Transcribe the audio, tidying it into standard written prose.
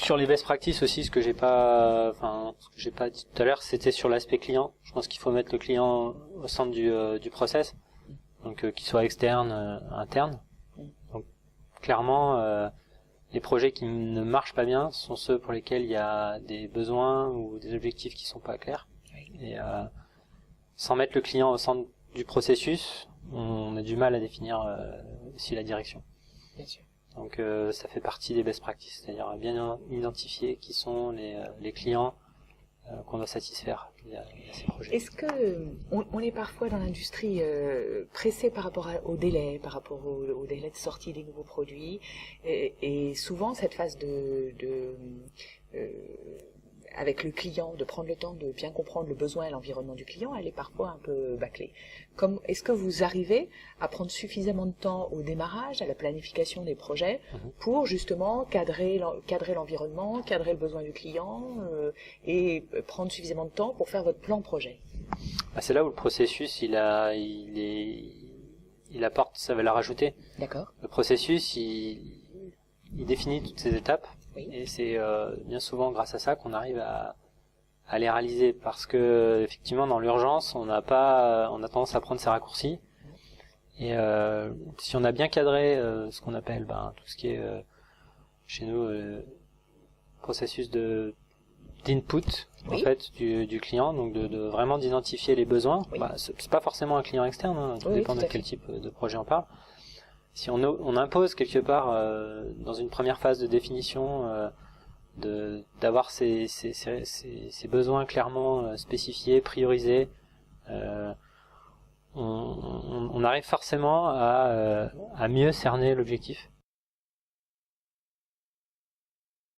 Sur les best practices aussi, ce que j'ai pas dit tout à l'heure, c'était sur l'aspect client. Je pense qu'il faut mettre le client au centre du process, donc qu'il soit externe, interne. Donc clairement, les projets qui ne marchent pas bien sont ceux pour lesquels il y a des besoins ou des objectifs qui sont pas clairs. Et sans mettre le client au centre du processus, on a du mal à définir aussi la direction. Bien sûr. Donc ça fait partie des best practices, c'est-à-dire bien identifier qui sont les clients qu'on doit satisfaire via ces projets. Est-ce que on est parfois dans l'industrie pressé par rapport au délai, par rapport au délai de sortie des nouveaux produits, et souvent cette phase avec le client, de prendre le temps de bien comprendre le besoin et l'environnement du client, elle est parfois un peu bâclée. Est-ce que vous arrivez à prendre suffisamment de temps au démarrage, à la planification des projets, pour justement cadrer l'environnement, cadrer le besoin du client, et prendre suffisamment de temps pour faire votre plan projet? C'est là où le processus il apporte sa valeur ajoutée. D'accord. Le processus il définit toutes ces étapes. Oui. Et c'est bien souvent grâce à ça qu'on arrive à les réaliser, parce que effectivement dans l'urgence on a tendance à prendre ces raccourcis, et si on a bien cadré ce qu'on appelle tout ce qui est chez nous processus d'input, oui, en fait du client, donc de vraiment d'identifier les besoins. Oui. C'est pas forcément un client externe, tout dépend de quel type de projet on parle. Si on impose quelque part dans une première phase de définition d'avoir ces besoins clairement spécifiés, priorisés, on arrive forcément à mieux cerner l'objectif.